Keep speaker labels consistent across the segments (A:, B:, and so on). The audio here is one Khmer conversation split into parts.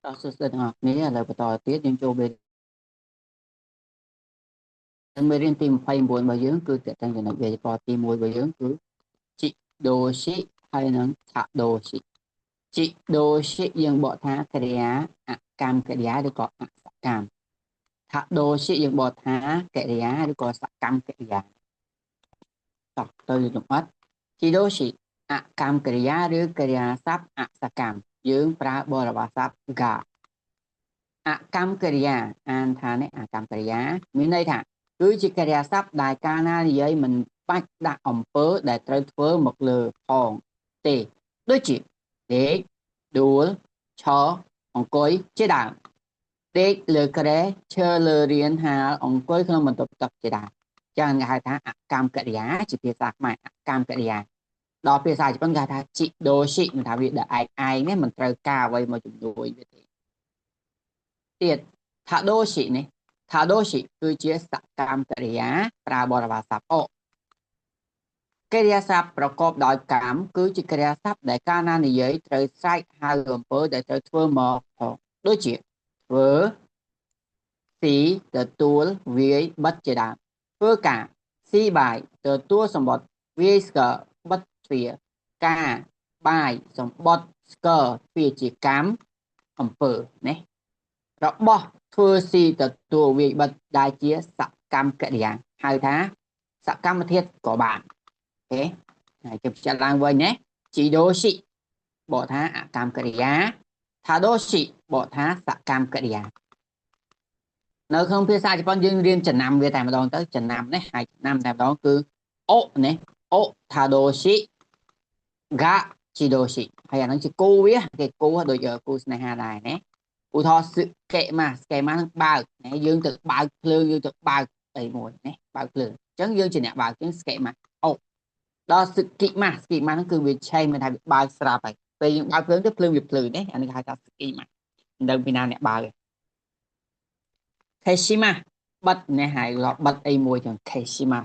A: Đó, sự ngọc nghĩa là tỏ tiết nhưng châu bên mới riêng tìm phay buồn bảo dưỡng cứ tiết tăng cho nó về có tìm mùi bảo dưỡng cứ chị đồ sĩ hay nó thạ đồ sĩ chị đồ sĩ dương bộ thá cái giá cam cái giá được có cam thạ đồ sĩ dương bộ thá cái giá được có cam cái giá đọc tôi dùng mất chị đồ sĩ cam cái giá được cái giá sắp cam dương pra bò là sắp gà អកម្មកិរិយាអានថានេះអកម្មកិរិយាមានន័យថាគឺជាកិរិយាសព្ទដែលកាលណានិយាយមិនបាច់ដាក់អំពើដែលត្រូវធ្វើមកលើផងទេដូចជាដេកដួលឈរអង្គុយជាដើមដេកលើគ្រែឈរលើរៀនហាលអង្គុយក្នុងបន្ទប់ទឹកជាដើមចឹងគេហៅថាអកម្មកិរិយាជាភាសាខ្មែរអកម្មកិរិយាដល់ភាសាជប៉ុនគេហៅថាជីដូស៊ីមិនថាវាដែលឯងនេះមិនត្រូវការអ្វីមកជំនួយវាទេ ទៀតថាដូស៊ីនេះថាដូស៊ីគឺជាសកម្មកិរិយាប្រើបរិយាសព្ទអកិរិយាសព្ទប្រកបដោយកម្មគឺជាកិរិយាសព្ទដែលកាលណានិយាយត្រូវស្រែកហៅអំពើដែលត្រូវធ្វើមកផងដូចជាធ្វើស៊ីទទួលវាយបិទជាដើមធ្វើការស៊ីបាយទទួលសម្បត្តិវាយស្គរបិទទ្វារការបាយសម្បត្តិស្គរទ្វារជាកម្មអំពើណា របស់ធ្វើស៊ីទទួលវាយបិទដែលជាសកម្មកិរិយាហៅថាសកម្មធាតុក៏បានអូខេហើយជិះចាត់ឡើងវិញណាជីដូស៊ីបកថាអកម្មកិរិយាថាដូស៊ីបកថាសកម្មកិរិយានៅក្នុងភាសាជប៉ុនយើងរៀនចំណាំវាតែម្ដងទៅចំណាំនេះហើយចំណាំតែម្ដងគឺអូនេះអូថាដូស៊ីហ្គាជីដូស៊ីហើយអាហ្នឹងជាគូវាគេគូដូចគូស្នេហាដែរណា ឧទាហរណ៍ស្កេម៉ានឹងបើកណាយើងទៅបើកភ្លើងយើងទៅបើកអីមួយណាបើកភ្លើងអញ្ចឹងយើងជាអ្នកបើកជាងស្កេម៉ាអូដល់ស្គីម៉ាហ្នឹងគឺវាឆេងមិនថាវាបើកស្រាប់ហើយពេលយើងបើកភ្លើងទៅភ្លើងវាភ្លឺណាអានេះគេហៅថាស្គីម៉ាមិនដឹងពីណាអ្នកបើកខេស៊ីម៉ាបិទណាហើយបិទអីមួយចឹងខេស៊ីម៉ា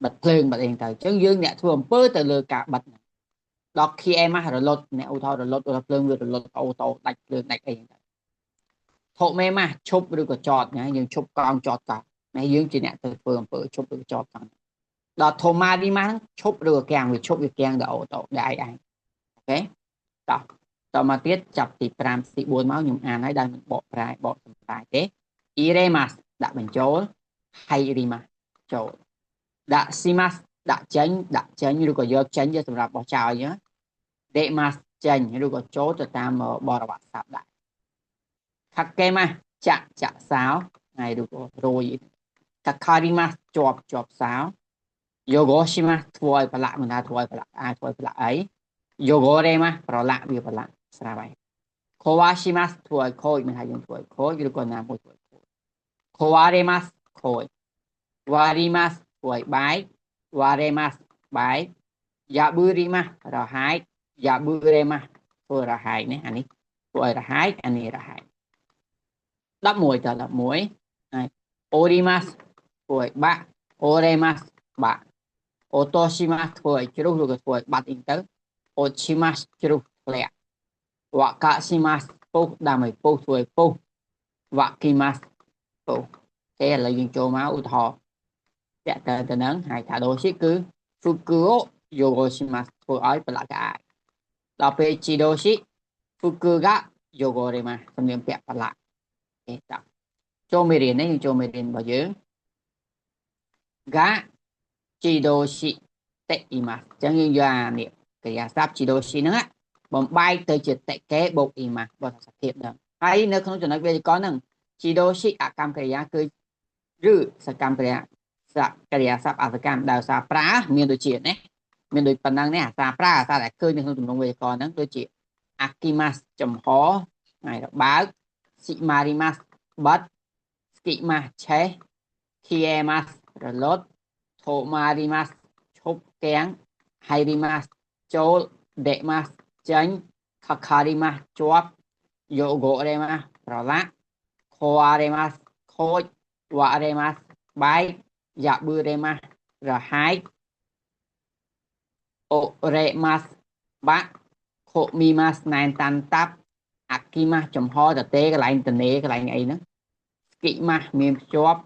A: បិទភ្លើងបិទអីទៅអញ្ចឹងយើងអ្នកធ្វើអំពើទៅលើការបិទដល់ KM រលត់អ្នកឧទាហរណ៍រលត់ភ្លើងវារលត់អូតូដាច់ភ្លើងដាច់អីហ្នឹងធុមេម៉ាឈប់ឬក៏ចតណាយើងឈប់កង់ចតកង់ណាយើងជាអ្នកទៅធ្វើអំពើឈប់ឬក៏ចតកង់ដល់ធូម៉ាឌីម៉ាឈប់ឬក៏កាំងវាឈប់វាកាំងដល់អូតូដែលឯងអូខេតោះតមកទៀតចាប់ទី5ទី4មកខ្ញុំអានហើយដែលមិនបកប្រែបកសម្រាយទេអ៊ីរេម៉ាសដាក់បញ្ចូលហៃរីម៉ាចូលដាក់ស៊ីម៉ាសដាក់ចេញឬក៏យកចេញសម្រាប់បោះចោលអញ្ចឹងដេម៉ាសចេញឬក៏ចូលទៅតាមបរិបទស័ព្ទដែរខាត់កេម៉ាចាក់សាវហើយឬក៏រយកាខារីម៉ាជាប់សាវយោហ្គោស៊ីម៉ាធ្វើឲ្យប្រឡាក់មិនថាធ្វើឲ្យប្រឡាក់ធ្វើឲ្យប្រឡាក់អីយោហ្គោរេម៉ាប្រឡាក់វាប្រឡាក់ស្រាប់ហើយខូវ៉ាស៊ីម៉ាធ្វើឲ្យខូចមិនថាយើងធ្វើឲ្យខូចឬក៏ណាមួយធ្វើឲ្យខូចខូវ៉ារេម៉ាខូចវ៉ារីម៉ាធ្វើឲ្យបែកវ៉ារេម៉ាបែកយ៉ាប៊ឺរីម៉ារហែកយ៉ាប៊ឺរេម៉ាធ្វើរហែកនេះអានេះធ្វើឲ្យរហែកអានេះរហែក11ត11ហើយអូរីម៉ាសធ្វើឲ្យបាក់អូរេម៉ាសបាក់អូតូស៊ីម៉ាសធ្វើឲ្យជ្រុះឬក៏ធ្វើឲ្យបាត់អ៊ីងទៅអូឈីម៉ាសជ្រុះធ្លាក់វ៉ាកាស៊ីម៉ាសពុះដើម្បីពុះធ្វើឲ្យពុះវ៉ាគីម៉ាសពុះទេឥឡូវយើងចូលមកឧទាហរណ៍តាក់ទងទៅនឹងហើយថាដូស៊ីគឺហ្វូគូអូយោហ្គោស៊ីម៉ាសធ្វើឲ្យប្រឡាក់កាយដល់ពេលជីដូស៊ីហ្វូគូហ្កាយោហ្គោរេម៉ាសម្លៀកពាក់ប្រឡាក់ទេតចូលមេរៀននេះយើងចូលមេរៀនរបស់យើង gã chỉ đồ sĩ tệ mà chẳng như là nè cái sắp chỉ đồ sĩ nữa bấm bay tới chuyện tệ kế bộ mà bọn sắp thiệp nữa hay nếu không cho nó về có nâng chỉ đồ sĩ cam cái giá cứ rư sa cam cái giá sắp cam đào sa pra miền đối chuyện đấy miền đối phần năng này sa pra sa lại cơ nhưng không dùng về còn nâng đối chuyện akimas chấm hó này là báo sĩ marimas bắt skima chế kiemas rồi lót thổ marimas chụp kén hayrimas chôl demas chánh kakarimas chóp yogoremas rồi lá khoaremas khôi waremas bay yaburemas rồi hai oremas bát khomimas nine tan tap គីម៉ាស់ចំហតទេកន្លែងតនេកន្លែងអីហ្នឹងស្គីម៉ាស់មានភ្ជាប់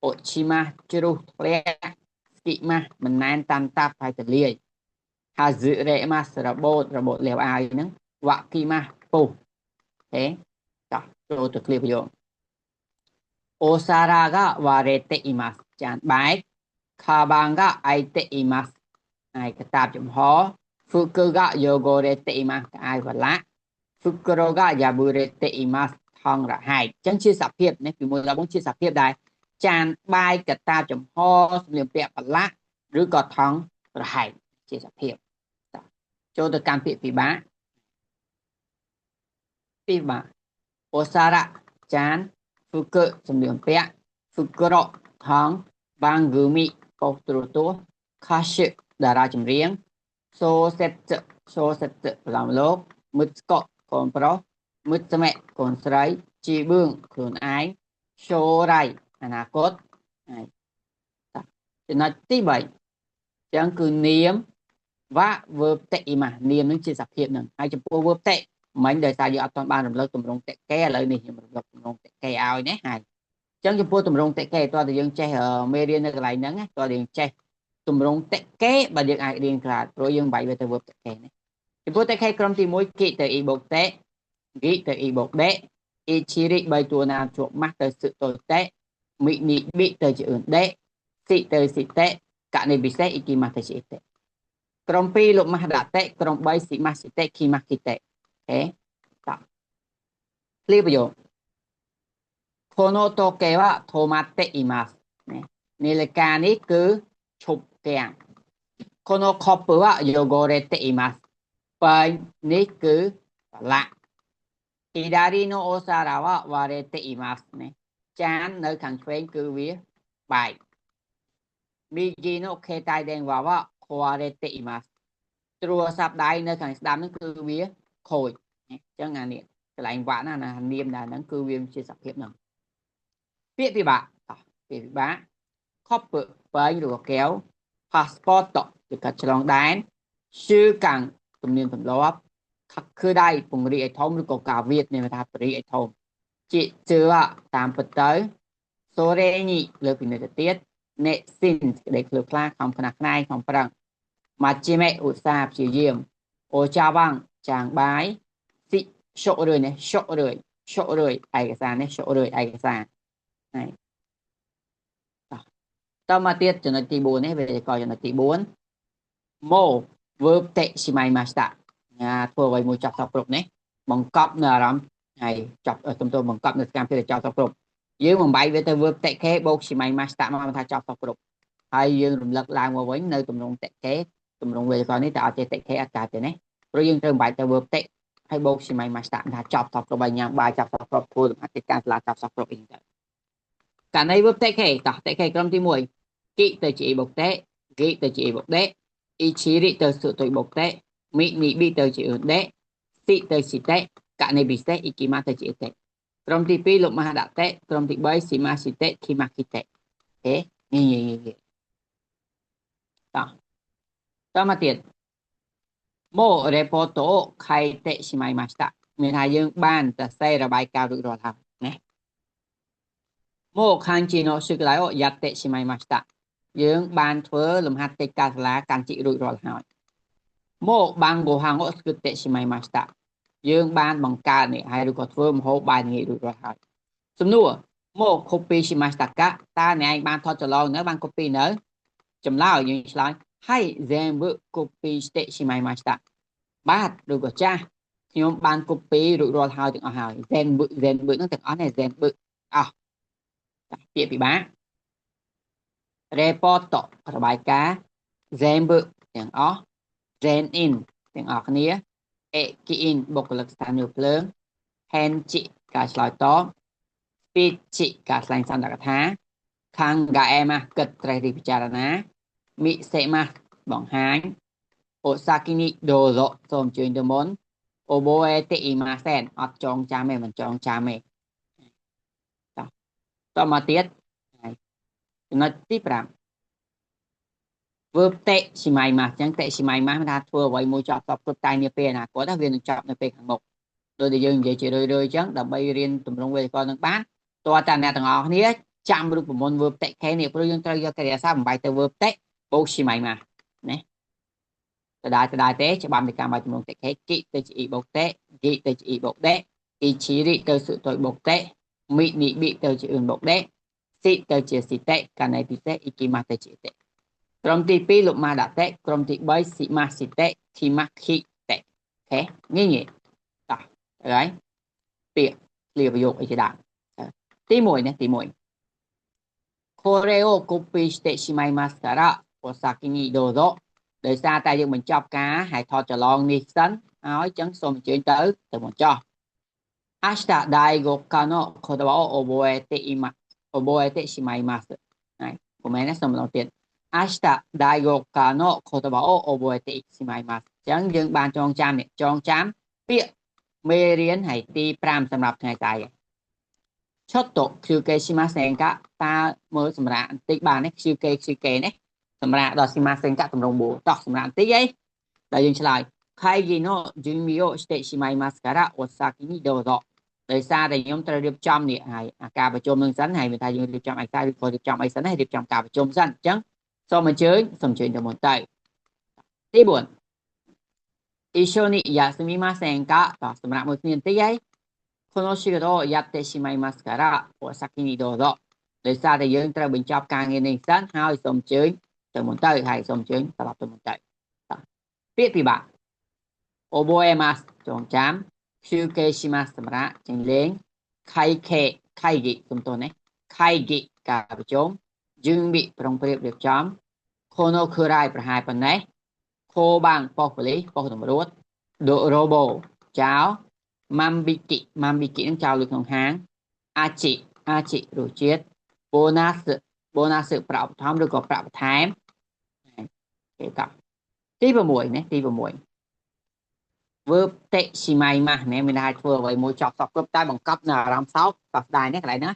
A: អូឈីម៉ាស់ជ្រុះធ្លាក់ស្គីម៉ាស់មិនណែនតាន់តាប់ហើយទលាយហាហ្សឺរ៉េម៉ាស់របូតលាវអាវហ្នឹងវ៉ាគីម៉ាស់ពុះទេតោះចូលទៅឃ្លាប្រយោគអូសារ៉ាកាវ៉ារ៉េតេអ៊ីម៉ាស់ចានបែកខាបាងកាអៃតេអ៊ីម៉ាស់ហើយកតាបចំហហ្វឺគឺកាយ៉ូហ្គោរ៉េតេអ៊ីម៉ាស់អាយវ៉ាឡាហ្វឹករ៉ូកាយ៉ាប៊ូរ៉េតេអ៊ីម៉ាស់ថងរហែកអញ្ចឹងជាសភាពនេះពី1 ដល់ 4ជាសភាពដែរចានបាយកតាបចំហសម្លៀកពាក់ប្រឡាក់ឬក៏ថងរហែកជាសភាពចូលទៅកាន់ពាក្យពិបាកអូសារ៉ាចានហ្វឹកសម្លៀកពាក់ហ្វឹករ៉ូថងបាងហ្គឺមីកោទូរទស្សន៍ខាសតារាចម្រៀងសូសេតប្រឡំលោកមុតស្កកកូនប្រុសមុតស្មេកូនស្រីជីបឿងខ្លួនឯងសូរ៉ៃអនាគតហើយចំណុចទី3អញ្ចឹងគឺនាមវ៉ា verb តេអ៊ីម៉ាស់នាមនឹងជាសភាពនឹងហើយចំពោះ verb តេមិញដោយសារយើងអត់ទាន់បានរំលឹកទម្រង់តេកេឥឡូវនេះខ្ញុំរំលឹកទម្រង់តេកេឲ្យណាហើយអញ្ចឹងចំពោះទម្រង់តេកេតើតើយើងចេះមេរៀននៅកន្លែងហ្នឹងតើយើងចេះទម្រង់តេកេបើយើងអាចរៀនក្រៅព្រោះយើងបាយវាទៅ verb តេកេនេះចំពោះតេកេក្រុមទី1គិទៅអ៊ីបូកតេគិទៅអ៊ីបូកដេអ៊ីឈីរិ3តួណាជាប់ម៉ាស់ទៅសឹកតូតេមីនីប៊ីទៅជាអឿនដេស៊ីទៅស៊ីតេកណេពិសេសអ៊ីគីម៉ាស់ទៅជាអ៊ីតេក្រុម2លោកម៉ាស់ដាក់តេក្រុម3ស៊ីម៉ាស់ស៊ីតេគីម៉ាស់គីតេអូតោះឃ្លាប្រយោគこの時計は止まっていますនាฬิกาនេះគឺឈប់គាំងこのコップは汚れていますបើនេះគឺប្រឡាក់左のお皿は割れていますចាននៅខាងឆ្វេងគឺវាបែក右の携帯電話は壊れていますទូរស័ព្ទដៃនៅខាងស្ដាំហ្នឹងគឺវាខូចអញ្ចឹងអានេះកន្លែងវ៉ាក់ណានាមដែរហ្នឹងគឺវាជាសភាពហ្នឹងពាក្យពិបាកពាក្យពិបាកខប់ពើបែងឬក៏កែវ passport គឺកាត់ឆ្លងដែនឈឺកាំងទំនៀមទម្លាប់គឺដៃពង្រីកឲ្យធំឬក៏ការវាតនេះថាពង្រីកឲ្យធំជាជឿតាមពិតទៅសូរ៉េញីលើពីនេះទៅទៀតនេស៊ីនក្តីឃ្លើខ្លាខំខ្នះខ្នែងខំប្រឹងម៉ាជីមេឧស្សាហ៍ព្យាយាមអូចាវាំងចាងបាយស៊ីឈុរឿយនេះឈុរឿយឯកសារនេះឈុរឿយឯកសារហើយតមកទៀតចំណុចទី4នេះវាក៏ចំណុចទី4ម៉ូ verb តេស៊ីម៉ៃម៉ាស្តាធ្វើអ្វីមួយចាប់សពគ្រប់នេះបង្កប់នៅអារម្មណ៍ហើយចាប់ទំទោបង្កប់នៅសកម្មភាពចាប់សពគ្រប់យើងបំបីវាទៅ verb តេកេបូកស៊ីម៉ៃម៉ាស្តាមកថាចាប់សពគ្រប់ហើយយើងរំលឹកឡើងមកវិញនៅទម្រង់តេកេទម្រង់វេយ្យាករណ៍នេះតែអត់ចេះតេកេអត់កើតទេណាព្រោះយើងត្រូវបំបីទៅ verb តេហើយបូកស៊ីម៉ៃម៉ាស្តាថាចាប់សពគ្រប់ហើយញ៉ាំបាយចាប់សពគ្រប់ធ្វើសមាធិការសាលាចាប់សពគ្រប់អីទៅករណី verb តេកេតោះតេកេក្រុមទី1គិទៅជាបូកតេគិទៅជាបូកដេអ៊ីឈីរិទៅសុទុយបូកតេមីនីប៊ីទៅជាអ៊ឺដេស៊ីទៅស៊ីតេកណេពិសេសអ៊ីគីម៉ាទៅជាអ៊ីតេក្រុមទី2លោកម៉ាស់ដាក់តេក្រុមទី3ស៊ីម៉ាស៊ីតេគីម៉ាគីតេអូនេះតមកទៀតម៉ូរេប៉ូតូខៃតេស៊ីម៉ៃម៉ាស្តាមានថាយើងបានសរសេររបាយការណ៍រួចរាល់ហើយណាម៉ូខាងជីណូស៊ឺក្លៃអូយ៉ាតេស៊ីម៉ៃម៉ាស្តាយើងបានធ្វើលំហាត់កិច្ចការសាលាកាន់ជីរួចរាល់ហើយម៉ូបាំងហ្គោហាងអូស្គឹតេស៊ីម៉ៃម៉ាស្តាយើងបានបង្កើតនេះហើយឬក៏ធ្វើម្ហូបបាយងាយរួចរាល់ហើយសំណួរម៉ូ copy ស៊ីម៉ាស្តាកាតើអ្នកឯងបានថតចលងនៅបាន copy នៅចម្លើយយើងឆ្លើយហើយ Zenbu copy してしまいましたបាទឬក៏ចាស់ខ្ញុំបាន copy រួចរាល់ហើយទាំងអស់ហើយ Zenbu ហ្នឹងទាំងអស់នេះ Zenbu អស់ពាក្យពិបាក report របាយការណ៍ Zenbu ទាំងអស់ Zen in ទាំងអស់គ្នា Eki in បុគ្គលិកស្ថានីយភ្លើង Henchi ការឆ្លើយតប Speech ការស្លែងសន្ទរកថា Kangaema គិតត្រេះរិះពិចារណាមិសេម៉ាបង្ហាញអូសាគីនីដូឡូសូមអញ្ជើញទៅមុនអូបូអេតេអ៊ីម៉ាសែនអត់ចងចាំទេមិនចងចាំទេតមកទៀតចំណុចទី5 verb តេស៊ីម៉ៃម៉ាស់អញ្ចឹងតេស៊ីម៉ៃម៉ាស់ថាធ្វើអ្វីមួយចប់គ្រប់តែនាពេលអនាគតវានឹងចប់នៅពេលខាងមុខ đôi thì dương vậy chỉ đôi chấn đập bay riêng tụm trong về con nước bánตัวแต่เนี่ยต่างออกนี้จำรูปมนต์ verb เตะแค่เนี่ยเพราะยังตระยกระยาซาใบแต่ verb เตะโบชิมัยมาเนี่ยแต่ได้เตะจะบำในการใบจำนวนเตะแค่กิเตจิอีโบเตะกิเตจิอีโบเตะอีชิริเตสุตัวโบเตะมินิบิเตจิอื่นโบเตะสิเตจิสิเตะกันในติเตะอีกิมาเตจิเตะกรมที่ปีลุกมาดัดเตะกรมที่ใบสิมาสิเตะที่มาคิเตะแค่งี้ต่ออะไรเปียเรียบประโยคอีกด่างที่มวยเนี่ยที่มวยこれをコピーしてしまいますから、お先にどうぞ. Đời xa ta dương mình chọc cá, hãy thọ cho lon đi sân, áo chẳng xôm chuyện tới, từ một cho. Ashita daigoka no kodoba o oboete shimaimasu. Này, của mẹ nó xong đầu tiên. Ashita daigoka no kodoba o oboete shimaimasu. Chẳng dương bàn tròn chám này, tròn chám, biết, mê riêng hãy ti pram xâm lập ngày tài. ちょっと休憩しませんかตาមើលសម្រាប់បន្តិចបាននេះ休憩នេះសម្រាប់ដល់しませんかតម្រងបួរតោះសម្រាប់បន្តិចអីដល់យើងឆ្លើយ会議の準備をしてしまいますからお先にどうぞដោយសារតែខ្ញុំត្រូវរៀបចំនេះហើយការប្រជុំនឹងសិនហើយមានថាយើងរៀបចំឯកសារឬក៏រៀបចំអីសិនហើយរៀបចំការប្រជុំសិនអញ្ចឹងសូមអញ្ជើញទៅមុនទៅទី4一緒に休みませんかតោះសម្រាប់មួយគ្នាបន្តិចហើយこの仕事をやってしまいますから、お先にどうぞ。ដោយសារតែយើងត្រូវបញ្ចប់ការងារនេះសិនហើយសូមអញ្ជើញទៅមុនទៅហើយសូមអញ្ជើញត្រឡប់ទៅមុនទៅពាក្យពិបាក覚えますចងចាំ休憩しますសម្រាប់ចេញលេង会議សំទោសនេះ会議ការប្រជុំ準備ប្រុងប្រៀបរៀបចំこのくらいប្រហែលប៉ុណ្ណេះ交番ប៉ុស្តិ៍ប៉ូលីសប៉ុស្តិ៍តำรวจโรโบចៅម៉ាំប៊ីគីនឹងចៅលើក្នុងហាងអាជីរសជាតិបូណាសប្រាក់បឋមឬក៏ប្រាក់បន្ថែមគេតទី6នេះទី6 verb តេស៊ីម៉ៃម៉ាស់នេះមានន័យធ្វើអ្វីមួយចប់សពគ្រប់តែបង្កប់នៅអារម្មណ៍សោកសោកស្ដាយនេះកន្លែងណា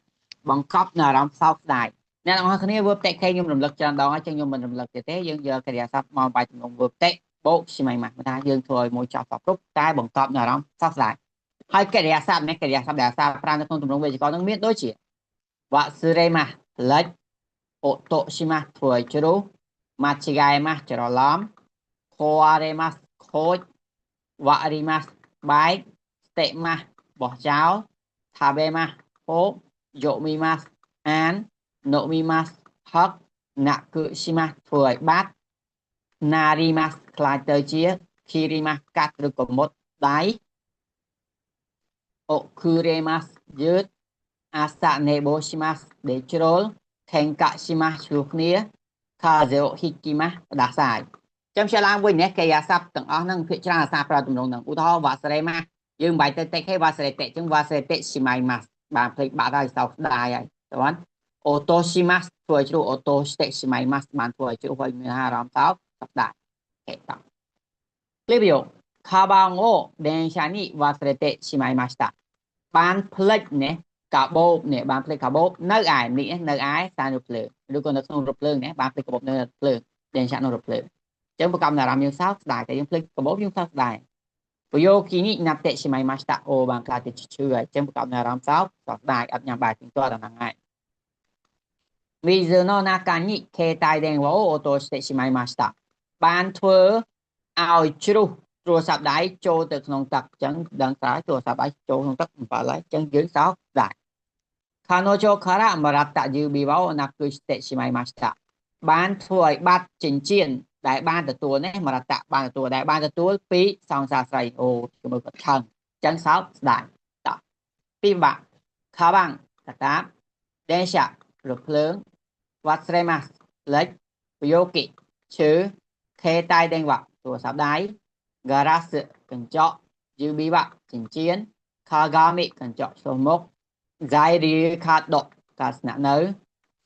A: បង្កប់នៅអារម្មណ៍សោកស្ដាយអ្នកទាំងអស់គ្នា verb តេខេខ្ញុំរំលឹកច្រើនដងហើយចឹងខ្ញុំមិនរំលឹកទៀតទេយើងយកកិរិយាសព្ទមកបាយទំនង verb តេបូកស៊ីម៉ៃម៉ាស់មានថាយើងធ្វើឲ្យមួយចប់សពគ្រប់តែបង្កប់នៅអារម្មណ៍សោកស្ដាយហើយកិរិយាសព្ទនេះកិរិយាសព្ទដែលអាសាប្រើនៅក្នុងទម្រង់វេយ្យាករណ៍នឹងមានដូចជាវ៉ាស៊ឺរេម៉ាស់ផ្លិចអូតូស៊ីម៉ាស់ធ្វើឲ្យជ្រុះម៉ាជីហ្គាយម៉ាស់ច្រឡំខូអារេម៉ាស់ខូចវ៉ារីម៉ាស់បែកស្តេម៉ាស់បោះចោលថាបេម៉ាស់ហូបយោមីម៉ាស់អានណូមីម៉ាស់ហឹកណាក់គឺស៊ីម៉ាស់ធ្វើឲ្យបាត់ណារីម៉ាស់ខ្លាចទៅជាខីរីម៉ាស់កាត់ឬក៏មុតដៃអូគូរេម៉ាស់យឺតអាសានេបូស៊ីម៉ាស់ដេជ្រុលខេងកាស៊ីម៉ាស់ឆ្លោះគ្នាខាហ្សេអូហ៊ីគីម៉ាស់ផ្ដាសាយចាំឆ្លងវិញនេះកិរិយាសព្ទទាំងអស់ហ្នឹងភាគច្រើនអាសាប្រើទម្រង់ហ្នឹងឧទាហរណ៍វ៉ាសរេម៉ាស់យើងមិនបាច់ទៅតិចទេវ៉ាសរេតិចអញ្ចឹងវ៉ាសរេតិស៊ីម៉ៃម៉ាស់បានភ្លេចបាត់ហើយសោកស្ដាយហើយតើអូតូស៊ីម៉ាស់ធ្វើឲ្យជ្រុះអូតូស្តេស៊ីម៉ៃម៉ាស់បានធ្វើឲ្យជ្រុះហើយមានអារម្មណ៍សោកស្ដាយហេតឃ្លីបយោカバンを電車に忘れてしまいましたបានផ្លិចនេះកាបូបនេះបានផ្លិចកាបូបនៅឯនេះនៅឯសាររថភ្លើងឬក៏នៅក្នុងរថភ្លើងនេះបានផ្លិចកាបូបនៅរថភ្លើង電車のរថភ្លើងអញ្ចឹងប្រកបនៅអារម្មណ៍យើងសោកស្ដាយតែយើងផ្លិចកាបូបយើងសោកស្ដាយប្រយោគនេះណាត់តេしまいましたអូបានខ្លាចទៅឈឺហើយអញ្ចឹងប្រកបនៅអារម្មណ៍សោកស្ដាយអត់ញ៉ាំបាយទៀងទាត់ដល់ហ្នឹងហើយ水の中に携帯電話を落としてしまいましたបានធ្វើឲ្យជ្រុះទូរស័ព្ទដៃចូលទៅក្នុងទឹកអញ្ចឹងដឹងតើទូរស័ព្ទដៃចូលក្នុងទឹកមិនបាល់ហើយអញ្ចឹងយើងសោកស្ដាយខាណូជូខារ៉ាមរតយឺប៊ីវ៉ោណាគឺស្តេស៊ីម៉ៃម៉ាស្តាបានធ្វើឲ្យបាត់ចិញ្ចៀនដែលបានទទួលនេះមរតបានទទួលដែលបានទទួលពីសង្សារស្រីអូជាមួយគាត់ខឹងអញ្ចឹងសោកស្ដាយតពីបាក់ខាបាំងកតាបដេសារថភ្លើងវ៉ាត់ស្រេម៉ាស់លេចប្រយោគិឈឺខេតៃដេងវ៉ាទូរស័ព្ទដៃGaras កញ្ចក់ Yubiwa ចិញ្ចៀន Kagami កញ្ចក់ឆ្លុះមុខ Zairi ខាតដកការស្នាក់នៅ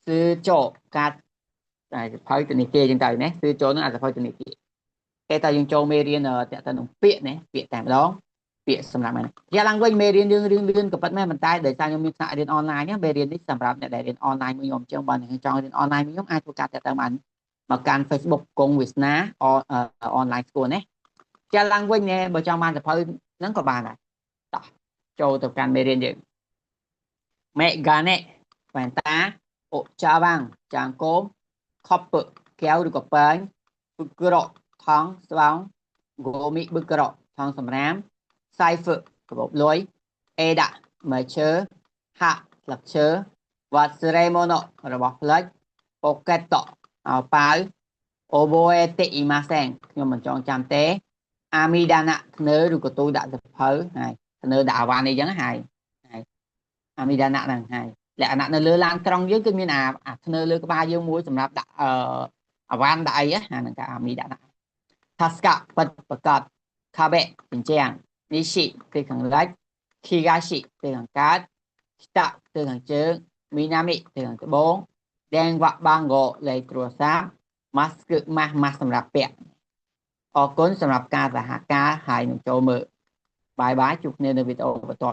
A: Sujo ការសភៅធនាគារអញ្ចឹងទៅណា Sujo នឹងអាសភៅធនាគារគេតែយើងចូលមេរៀនតើទៅនឹងពាក្យណាពាក្យតែម្ដងពាក្យសម្រាប់ហ្នឹងយ៉ាឡើងវិញមេរៀនរឿងក៏ប៉ិតមែនប៉ុន្តែដោយសារខ្ញុំមានថ្នាក់រៀនអនឡាញមេរៀននេះសម្រាប់អ្នកដែលរៀនអនឡាញមួយខ្ញុំអញ្ចឹងបើអ្នកចង់រៀនអនឡាញមួយខ្ញុំអាចធ្វើការតាក់ទងបានមកកាន់ Facebook កងវាសនាអនឡាញស្គូលណាចាឡើងវិញបើចង់បានសភៅហ្នឹងក៏បានដែរតោះ ចូលទៅកាន់មេរៀនយើង Megane វ៉ែនតាអូចាវាំងចាងគោមខប់ពឹកែវឬក៏ពែងពឹកក្រកថងស្វងហ្គោមីបឹកក្រកថងសម្រាមសៃហ្វឹកាបូបលុយអេដាក់មើឈើហាក់ស្លឹកឈើវ៉ាត់សេរេម៉ូណូរបស់ផ្លិចអូកេតតអោប៉ាវអូបូអេតិអ៊ីម៉ាសែងខ្ញុំមិនចងចាំទេអាមីដាណាធ្នើឬក៏ទូដាក់សភៅហើយធ្នើដាក់អាវ៉ាន់អីចឹងហើយអាមីដាណាហ្នឹងហើយលក្ខណៈនៅលើឡានក្រុងយើងគឺមានអាធ្នើលើក្បាលយើងមួយសម្រាប់ដាក់អាវ៉ាន់ដាក់អីអាហ្នឹងក៏អាមីដាណាថាស្កាពិតប្រកបខាបេជញ្ជាំងនីស៊ីទៅខាងលិចខីហ្គាស៊ីទៅខាងកើតស្តាទៅខាងជើងមីណាមីទៅខាងត្បូងដេងវ៉ាបាងហ្គោលេខទូរស័ព្ទម៉ាស់គឺម៉ាស់សម្រាប់ពាក់អរគុណសម្រាប់ការសហការហើយនឹងចូលមើលបាយបាយជួបគ្នានៅវីដេអូបន្ត